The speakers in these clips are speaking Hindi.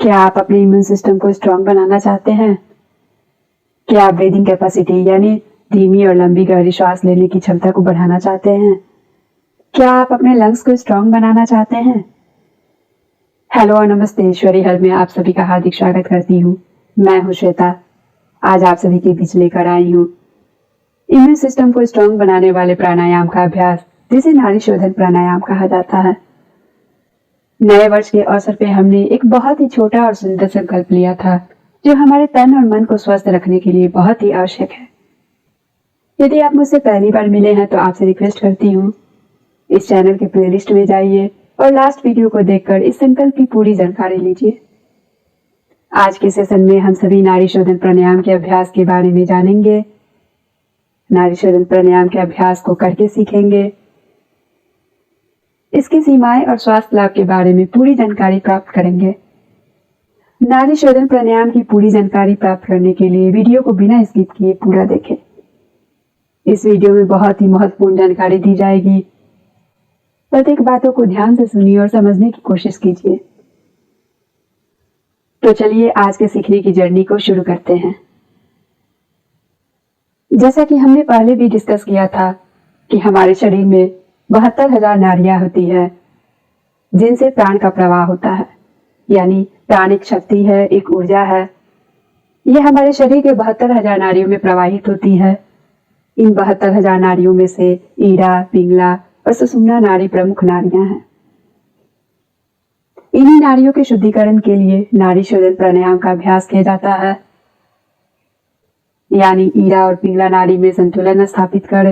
क्या आप अपने इम्यून सिस्टम को स्ट्रांग बनाना चाहते हैं? क्या आप ब्रीदिंग कैपेसिटी यानी धीमी और लंबी गहरी श्वास लेने की क्षमता को बढ़ाना चाहते हैं? क्या आप अपने लंग्स को स्ट्रांग बनाना चाहते हैं? हेलो और नमस्ते, ईश्वरी हल में आप सभी का हार्दिक स्वागत करती हूँ। मैं हूँ श्वेता। आज आप सभी के बीच लेकर आई हूँ इम्यून सिस्टम को स्ट्रांग बनाने वाले प्राणायाम का अभ्यास, जिसे नाड़ी शोधन प्राणायाम कहा जाता है। नए वर्ष के अवसर पे हमने एक बहुत ही छोटा और सुंदर संकल्प लिया था, जो हमारे तन और मन को स्वस्थ रखने के लिए बहुत ही आवश्यक है। यदि आप मुझसे पहली बार मिले हैं तो आपसे रिक्वेस्ट करती हूँ, इस चैनल के प्लेलिस्ट में जाइए और लास्ट वीडियो को देखकर इस संकल्प की पूरी जानकारी लीजिए। आज के सेशन में हम सभी नाड़ी शोधन प्राणायाम के अभ्यास के बारे में जानेंगे। नाड़ी शोधन प्राणायाम के अभ्यास को करके सीखेंगे। इसकी सीमाएं और स्वास्थ्य लाभ के बारे में पूरी जानकारी प्राप्त करेंगे। नाड़ी शोधन प्राणायाम की पूरी जानकारी प्राप्त करने के लिए वीडियो को बिना स्किप किए पूरा देखें। इस वीडियो में बहुत ही महत्वपूर्ण जानकारी दी जाएगी। प्रत्येक बातों को ध्यान से सुनिए और समझने की कोशिश कीजिए। तो चलिए आज के सीखने की जर्नी को शुरू करते हैं। जैसा कि हमने पहले भी डिस्कस किया था कि हमारे शरीर में 72,000 नाड़ियां होती है, जिनसे प्राण का प्रवाह होता है। यानी प्राण एक शक्ति है, एक ऊर्जा है। यह हमारे शरीर के 72,000 नाड़ियों में प्रवाहित होती है। इन 72,000 नाड़ियों में से ईड़ा, पिंगला और सुषुम्ना नाड़ी प्रमुख नाड़ियां हैं। इन्हीं नाड़ियों के शुद्धिकरण के लिए नाड़ी शोधन प्राणायाम का अभ्यास किया जाता है। यानी ईड़ा और पिंगला नाड़ी में संतुलन स्थापित कर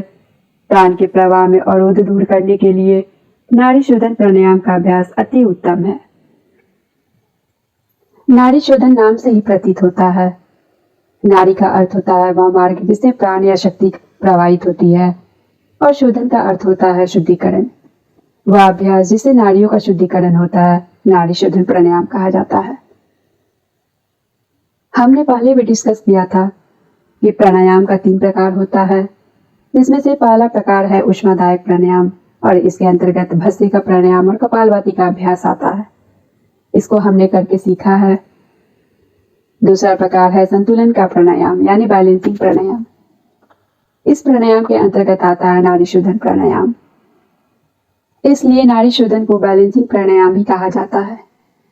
प्राण के प्रवाह में अवरोध दूर करने के लिए नाड़ी शोधन प्राणायाम का अभ्यास अति उत्तम है। नाड़ी शोधन नाम से ही प्रतीत होता है। नाड़ी का अर्थ होता है वह मार्ग जिससे प्राण या शक्ति प्रवाहित होती है, और शोधन का अर्थ होता है शुद्धिकरण। वह अभ्यास जिससे नाड़ियों का शुद्धिकरण होता है नाड़ी शोधन प्राणायाम कहा जाता है। हमने पहले भी डिस्कस किया था कि प्राणायाम का 3 प्रकार होता है, जिसमें से पहला प्रकार है ऊष्मादायक प्राणायाम, और इसके अंतर्गत भस्त्रिका प्राणायाम और कपालभाति का अभ्यास आता है। इसको हमने करके सीखा है। दूसरा प्रकार है संतुलन का प्राणायाम यानी बैलेंसिंग प्राणायाम। इस प्राणायाम के अंतर्गत आता है नाड़ी शोधन प्राणायाम। इसलिए नाड़ी शोधन को बैलेंसिंग प्राणायाम भी कहा जाता है।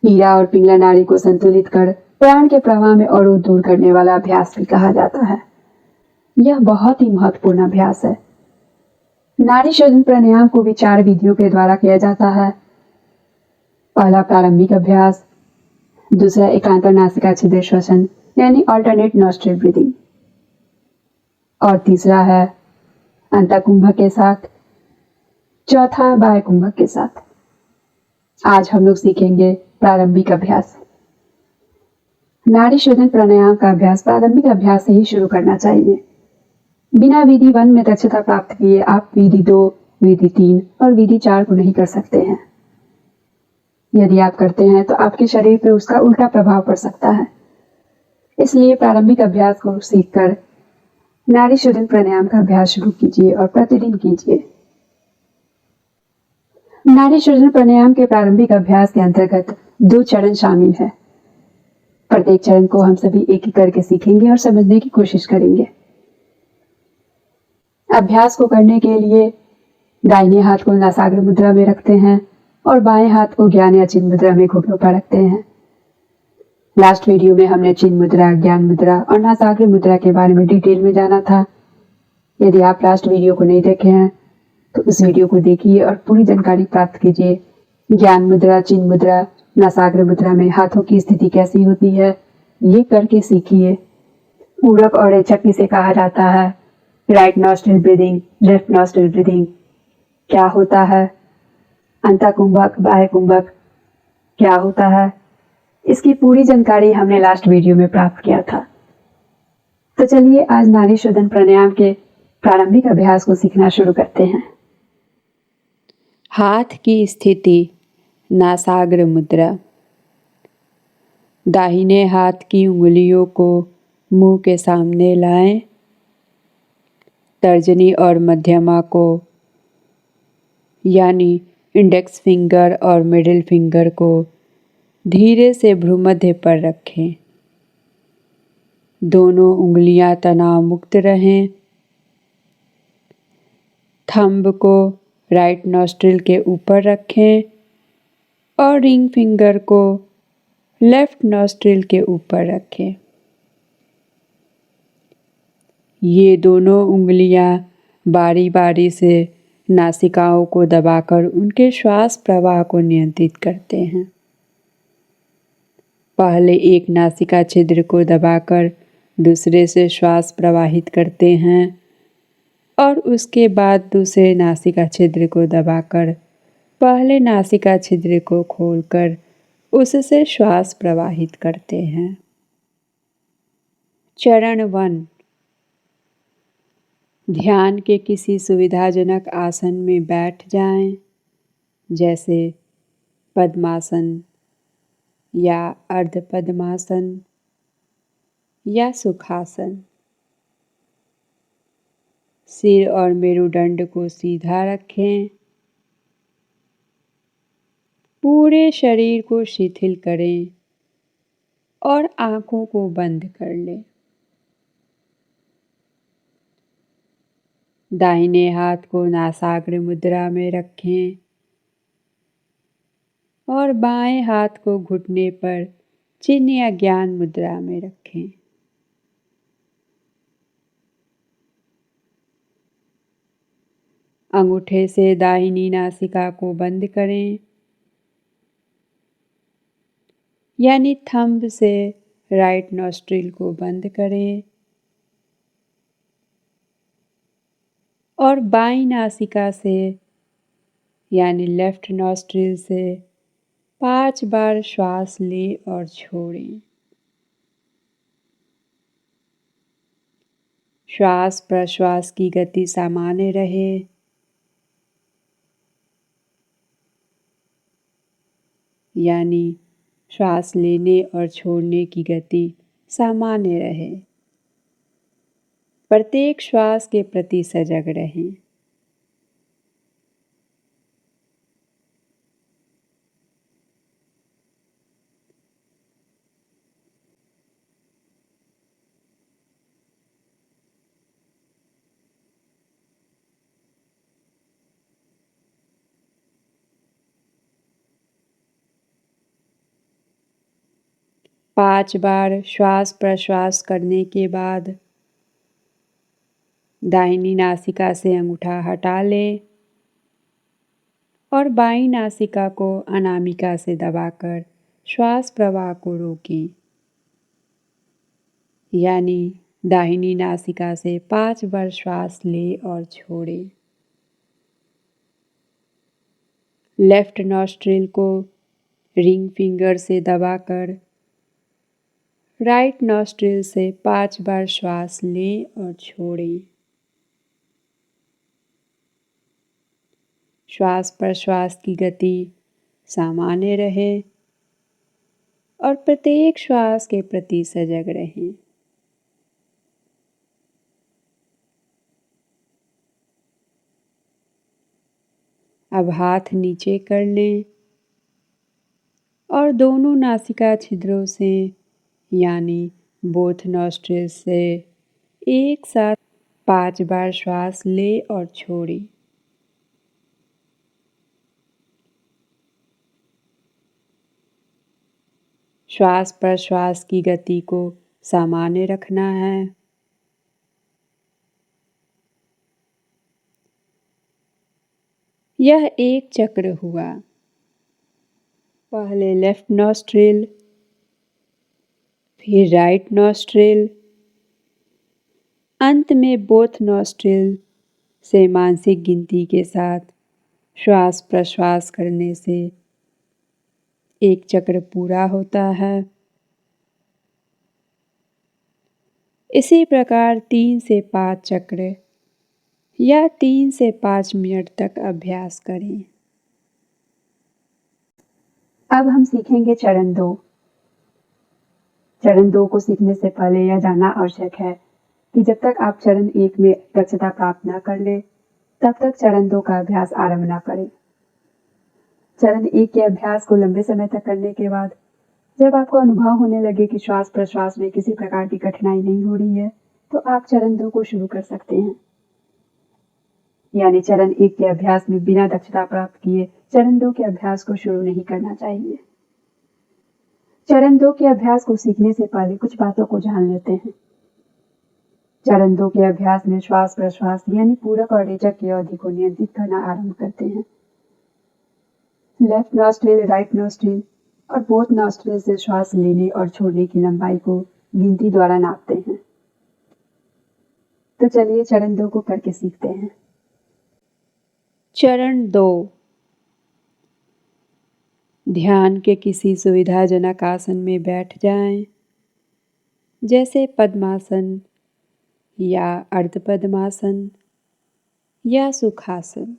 ईड़ा और पिंगला नाड़ी को संतुलित कर प्राण के प्रवाह में अवरोध दूर करने वाला अभ्यास भी कहा जाता है। यह बहुत ही महत्वपूर्ण अभ्यास है। नाड़ी शोधन प्राणायाम को भी 4 विधियों के द्वारा किया जाता है। पहला प्रारंभिक अभ्यास, दूसरा एकांतर नासिका छिद्र श्वसन यानी अल्टरनेट नॉस्ट्रिल ब्रीदिंग, और तीसरा है अंतःकुंभक के साथ, चौथा बाह्य कुंभक के साथ। आज हम लोग सीखेंगे प्रारंभिक अभ्यास। नाड़ी शोधन प्राणायाम का अभ्यास प्रारंभिक अभ्यास से ही शुरू करना चाहिए। बिना विधि 1 में दक्षता प्राप्त किए आप विधि 2, विधि 3 और विधि 4 को नहीं कर सकते हैं। यदि आप करते हैं तो आपके शरीर पर उसका उल्टा प्रभाव पड़ सकता है। इसलिए प्रारंभिक अभ्यास को सीखकर नाड़ी शोधन प्राणायाम का अभ्यास शुरू कीजिए और प्रतिदिन कीजिए। नाड़ी शोधन प्राणायाम के प्रारंभिक अभ्यास के अंतर्गत 2 चरण शामिल है। प्रत्येक चरण को हम सभी एक एक करके सीखेंगे और समझने की कोशिश करेंगे। अभ्यास को करने के लिए दाहिने हाथ को नासाग्र मुद्रा में रखते हैं और बाएं हाथ को ज्ञान या चिन्ह मुद्रा में घुटनों पर रखते हैं। लास्ट वीडियो में हमने चिन्ह मुद्रा, ज्ञान मुद्रा और नासाग्र मुद्रा के बारे में डिटेल में जाना था। यदि आप लास्ट वीडियो को नहीं देखे हैं तो उस वीडियो को देखिए और पूरी जानकारी प्राप्त कीजिए। ज्ञान मुद्रा, चिन्ह मुद्रा, नासाग्र मुद्रा में हाथों की स्थिति कैसी होती है, ये करके सीखिए। पूरक और रेचक किसे कहा जाता है, right nostril breathing, left nostril breathing क्या होता है, अंतःकुंभक, बाह्य कुंभक क्या होता है, इसकी पूरी जानकारी हमने लास्ट वीडियो में प्राप्त किया था। तो चलिए आज नाड़ी शोधन प्राणायाम के प्रारंभिक अभ्यास को सीखना शुरू करते हैं। हाथ की स्थिति, नासाग्र मुद्रा। दाहिने हाथ की उंगलियों को मुंह के सामने लाएं। तर्जनी और मध्यमा को यानी इंडेक्स फिंगर और मिडिल फिंगर को धीरे से भ्रूमध्य पर रखें। दोनों उंगलियां तनाव मुक्त रहें। थंब को राइट नॉस्ट्रिल के ऊपर रखें और रिंग फिंगर को लेफ्ट नॉस्ट्रिल के ऊपर रखें। ये दोनों उंगलियां बारी बारी से नासिकाओं को दबाकर उनके श्वास प्रवाह को नियंत्रित करते हैं। पहले एक नासिका छिद्र को दबाकर दूसरे से श्वास प्रवाहित करते हैं और उसके बाद दूसरे नासिका छिद्र को दबाकर पहले नासिका छिद्र को खोलकर उससे श्वास प्रवाहित करते हैं। चरण 1। ध्यान के किसी सुविधाजनक आसन में बैठ जाएं, जैसे पद्मासन या अर्ध पद्मासन या सुखासन। सिर और मेरुदंड को सीधा रखें। पूरे शरीर को शिथिल करें और आंखों को बंद कर लें। दाहिने हाथ को नासाग्र मुद्रा में रखें और बाएं हाथ को घुटने पर चिन्ह या ज्ञान मुद्रा में रखें। अंगूठे से दाहिनी नासिका को बंद करें, यानी थंब से राइट नॉस्ट्रिल को बंद करें और बाईं नासिका से यानी लेफ्ट नॉस्ट्रिल से 5 बार श्वास लें और छोड़ें। श्वास प्रश्वास की गति सामान्य रहे। यानी श्वास लेने और छोड़ने की गति सामान्य रहे। प्रत्येक श्वास के प्रति सजग रहें। पाँच बार श्वास प्रश्वास करने के बाद दाहिनी नासिका से अंगूठा हटा लें और बाईं नासिका को अनामिका से दबाकर श्वास प्रवाह को रोकें। यानी दाहिनी नासिका से 5 बार श्वास लें और छोड़ें। लेफ्ट नॉस्ट्रिल को रिंग फिंगर से दबाकर राइट नॉस्ट्रिल से 5 बार श्वास लें और छोड़ें। श्वास प्रश्वास की गति सामान्य रहे और प्रत्येक श्वास के प्रति सजग रहें। अब हाथ नीचे कर लें और दोनों नासिका छिद्रों से यानी बोथ नॉस्ट्रिल से एक साथ 5 बार श्वास लें और छोड़ें। श्वास प्रश्वास की गति को सामान्य रखना है। यह एक चक्र हुआ। पहले लेफ्ट नॉस्ट्रिल, फिर राइट नॉस्ट्रिल, अंत में बोथ नॉस्ट्रिल से मानसिक गिनती के साथ श्वास प्रश्वास करने से एक चक्र पूरा होता है। इसी प्रकार 3 से 5 चक्र या 3 से 5 मिनट तक अभ्यास करें। अब हम सीखेंगे चरण 2। चरण 2 को सीखने से पहले यह जानना आवश्यक है कि जब तक आप चरण 1 में दक्षता प्राप्त न कर ले, तब तक चरण 2 का अभ्यास आरंभ न करें। चरण 1 के अभ्यास को लंबे समय तक करने के बाद जब आपको अनुभव होने लगे कि श्वास प्रश्वास में किसी प्रकार की कठिनाई नहीं हो रही है, तो आप चरण 2 को शुरू कर सकते हैं। यानी चरण 1 के अभ्यास में बिना दक्षता प्राप्त किए चरण 2 के अभ्यास को शुरू नहीं करना चाहिए। चरण 2 के अभ्यास को सीखने से पहले कुछ बातों को जान लेते हैं। चरण 2 के अभ्यास में श्वास प्रश्वास यानी पूरक और रेचक की अवधि को नियंत्रित करना आरंभ करते हैं। लेफ्ट नॉस्ट्रिल, राइट नॉस्ट्रिल और बोथ नॉस्ट्रिल से श्वास लेने और छोड़ने की लंबाई को गिनती द्वारा नापते हैं। तो चलिए चरण 2 को करके सीखते हैं। चरण 2। ध्यान के किसी सुविधाजनक आसन में बैठ जाएं, जैसे पद्मासन या अर्धपद्मासन या सुखासन।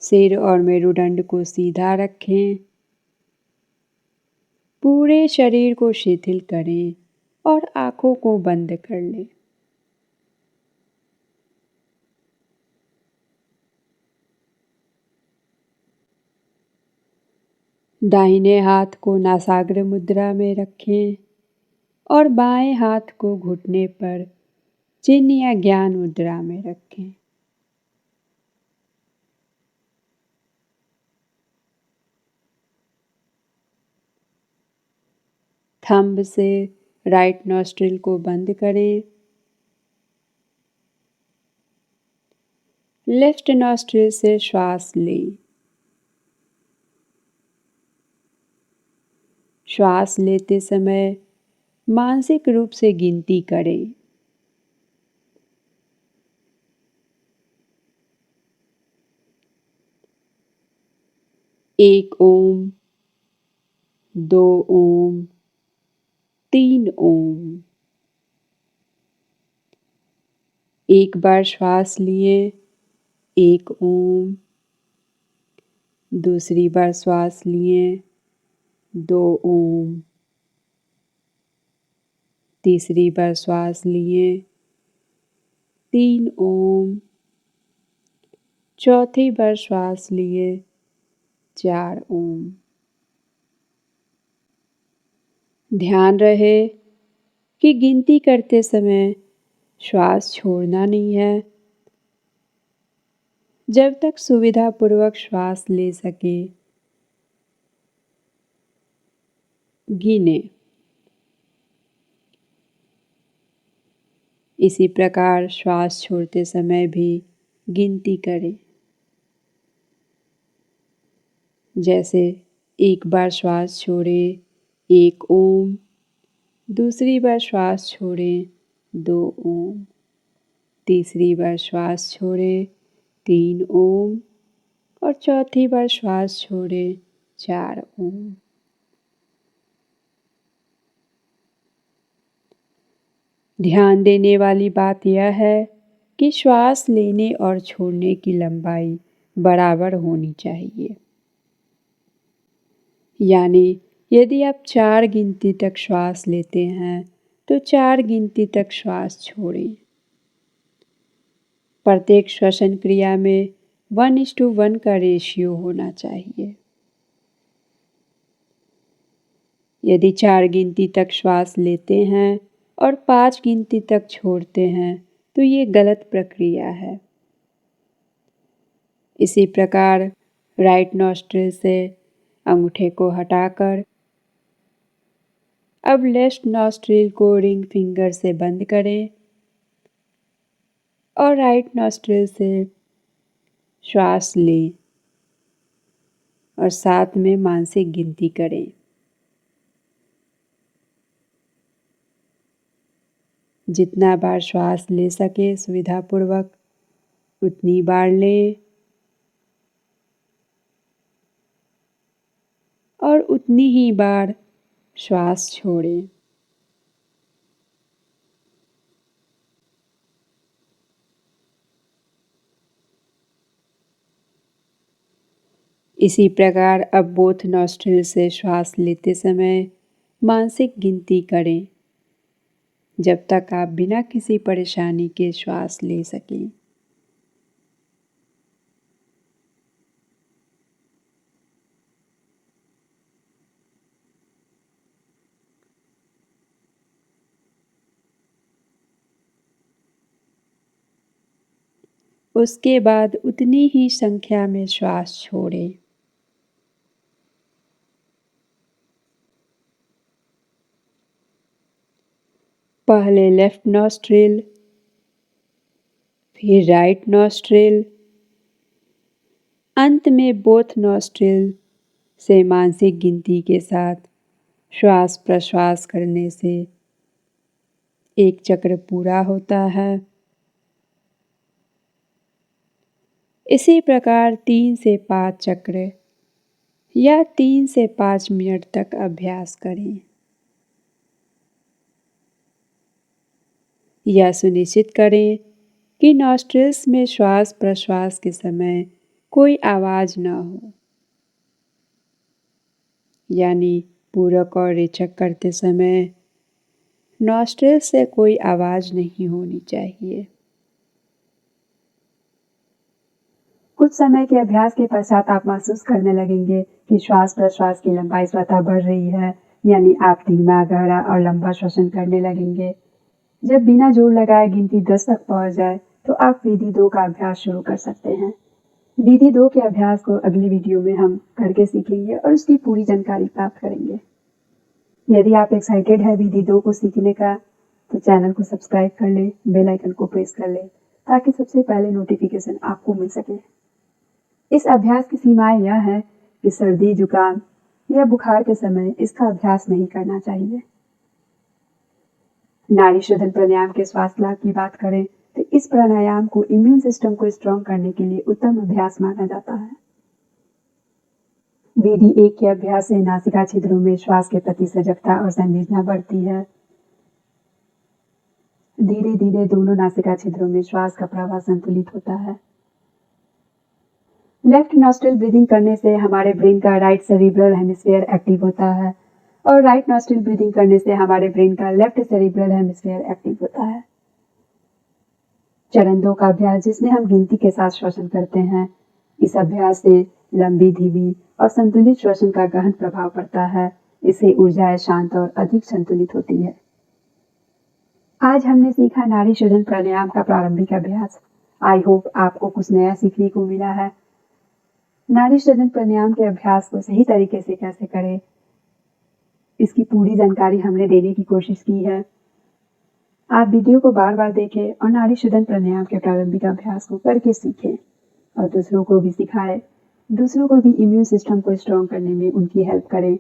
सिर और मेरुदंड को सीधा रखें, पूरे शरीर को शिथिल करें और आंखों को बंद कर लें। दाहिने हाथ को नासाग्र मुद्रा में रखें और बाएं हाथ को घुटने पर चिन्ह या ज्ञान मुद्रा में रखें। थंब से राइट नॉस्ट्रिल को बंद करें। लेफ्ट नॉस्ट्रिल से श्वास लें। श्वास लेते समय मानसिक रूप से गिनती करें। 1 ओम, 2 ओम, 3 ओम। एक बार श्वास लिए 1 ओम, दूसरी बार श्वास लिए 2 ओम, तीसरी बार श्वास लिए 3 ओम, चौथी बार श्वास लिए 4 ओम। ध्यान रहे कि गिनती करते समय श्वास छोड़ना नहीं है। जब तक सुविधापूर्वक श्वास ले सके गिने। इसी प्रकार श्वास छोड़ते समय भी गिनती करें। जैसे एक बार श्वास छोड़े 1 ओम, दूसरी बार श्वास छोड़े 2 ओम, तीसरी बार श्वास छोड़े 3 ओम और चौथी बार श्वास छोड़े 4 ओम। ध्यान देने वाली बात यह है कि श्वास लेने और छोड़ने की लंबाई बराबर होनी चाहिए। यानी यदि आप 4 गिनती तक श्वास लेते हैं तो 4 गिनती तक श्वास छोड़ें। प्रत्येक श्वसन क्रिया में 1:1 का रेशियो होना चाहिए। यदि 4 गिनती तक श्वास लेते हैं और 5 गिनती तक छोड़ते हैं तो ये गलत प्रक्रिया है। इसी प्रकार राइट नॉस्ट्रिल से अंगूठे को हटाकर अब लेफ्ट नॉस्ट्रिल को रिंग फिंगर से बंद करें और राइट नॉस्ट्रिल से श्वास लें और साथ में मानसिक गिनती करें। जितना बार श्वास ले सके सुविधापूर्वक उतनी बार लें और उतनी ही बार श्वास छोड़ें। इसी प्रकार अब बोथ नॉस्ट्रिल से श्वास लेते समय मानसिक गिनती करें जब तक आप बिना किसी परेशानी के श्वास ले सकें। उसके बाद उतनी ही संख्या में श्वास छोड़ें। पहले लेफ्ट नॉस्ट्रिल, फिर राइट नॉस्ट्रिल, अंत में बोथ नॉस्ट्रिल से मानसिक गिनती के साथ श्वास प्रश्वास करने से एक चक्र पूरा होता है। इसी प्रकार 3 से 5 चक्र या 3 से 5 मिनट तक अभ्यास करें। यह सुनिश्चित करें कि नॉस्ट्रिल्स में श्वास प्रश्वास के समय कोई आवाज़ न हो, यानी पूरक और रेचक करते समय नॉस्ट्रिल्स से कोई आवाज़ नहीं होनी चाहिए। कुछ समय के अभ्यास के पश्चात आप महसूस करने लगेंगे कि श्वास प्रश्वास की लंबाई स्वतः बढ़ रही है, यानी आप धीमा, गहरा और लंबा श्वसन करने लगेंगे। जब बिना जोर लगाए गिनती 10 तक पहुंच जाए तो आप विधि 2 का अभ्यास शुरू कर सकते हैं। विधि 2 के अभ्यास को अगली वीडियो में हम करके सीखेंगे और उसकी पूरी जानकारी प्राप्त करेंगे। यदि आप एक्साइटेड है विधि 2 को सीखने का, तो चैनल को सब्सक्राइब कर ले, बेल आइकन को प्रेस कर ले, ताकि सबसे पहले नोटिफिकेशन आपको मिल सके। इस अभ्यास की सीमाएं यह है कि सर्दी, जुकाम या बुखार के समय इसका अभ्यास नहीं करना चाहिए। नाड़ी शोधन प्राणायाम के स्वास्थ्य लाभ की बात करें तो इस प्राणायाम को इम्यून सिस्टम को स्ट्रॉन्ग करने के लिए उत्तम अभ्यास माना जाता है। विधि 1 के अभ्यास से नासिका छिद्रों में श्वास के प्रति सजगता और संवेदना बढ़ती है। धीरे धीरे दोनों नासिका छिद्रों में श्वास का प्रवाह संतुलित होता है। लेफ्ट नॉस्ट्रिल ब्रीदिंग करने से हमारे ब्रेन का राइट सेरिब्रल हेमिस्फीयर एक्टिव होता है और राइट नॉस्ट्रिल ब्रीदिंग करने से हमारे ब्रेन का लेफ्ट सेरिब्रल हेमिस्फीयर एक्टिव होता है। चरण 2 का अभ्यास, जिसमें हम गिनती के साथ श्वसन करते हैं, इस अभ्यास से लंबी, धीमी और संतुलित श्वसन का गहन प्रभाव पड़ता है। इससे ऊर्जाएं शांत और अधिक संतुलित होती है। आज हमने सीखा नाड़ी शोधन प्राणायाम का प्रारंभिक अभ्यास। आई होप आपको कुछ नया सीखने को मिला है। नाड़ी शोधन प्राणायाम के अभ्यास को सही तरीके से कैसे करें, इसकी पूरी जानकारी हमने देने की कोशिश की है। आप वीडियो को बार बार देखें और नाड़ी शोधन प्राणायाम के प्रारंभिक अभ्यास को करके सीखें और दूसरों को भी सिखाएं। दूसरों को भी इम्यून सिस्टम को स्ट्रॉन्ग करने में उनकी हेल्प करें।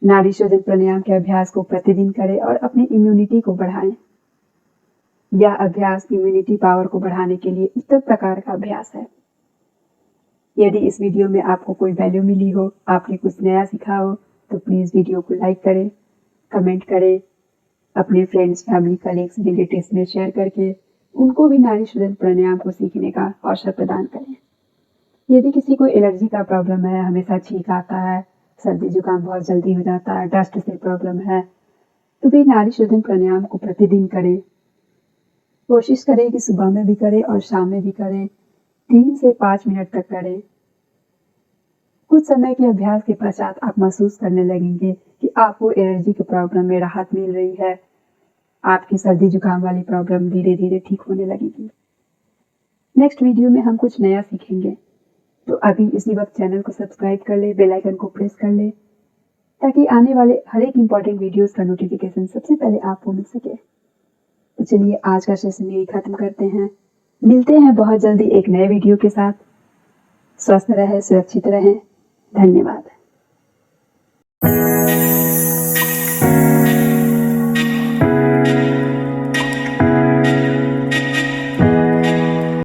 नाड़ी शोधन प्राणायाम के अभ्यास को प्रतिदिन करें और अपनी इम्यूनिटी को बढ़ाएं। यह अभ्यास इम्यूनिटी पावर को बढ़ाने के लिए उत्तम प्रकार का अभ्यास है। यदि इस वीडियो में आपको कोई वैल्यू मिली हो, आपने कुछ नया सीखा हो, तो प्लीज़ वीडियो को लाइक करें, कमेंट करें, अपने फ्रेंड्स, फैमिली, कलीग्स, रिलेटिव्स में शेयर करके उनको भी नाड़ी शोधन प्राणायाम को सीखने का अवसर प्रदान करें। यदि किसी को एलर्जी का प्रॉब्लम है, हमेशा छींक आता है, सर्दी जुकाम बहुत जल्दी हो जाता है, डस्ट से प्रॉब्लम है, तो भी नाड़ी शोधन प्राणायाम को प्रतिदिन करें। कोशिश करें कि सुबह में भी करें और शाम में भी करें। 3 से 5 मिनट तक करें। कुछ समय के अभ्यास के पश्चात आप महसूस करने लगेंगे कि आपको एलर्जी की प्रॉब्लम में राहत मिल रही है। आपकी सर्दी जुकाम वाली प्रॉब्लम धीरे धीरे ठीक होने लगेगी। नेक्स्ट वीडियो में हम कुछ नया सीखेंगे, तो अभी इसी वक्त चैनल को सब्सक्राइब कर ले, बेल आइकन को प्रेस कर ले, ताकि आने वाले हर एक इम्पॉर्टेंट वीडियोस का नोटिफिकेशन सबसे पहले आपको मिल सके। तो चलिए आज का सेशन यही खत्म करते हैं। मिलते हैं बहुत जल्दी एक नए वीडियो के साथ। स्वस्थ रहें, सुरक्षित रहें। धन्यवाद।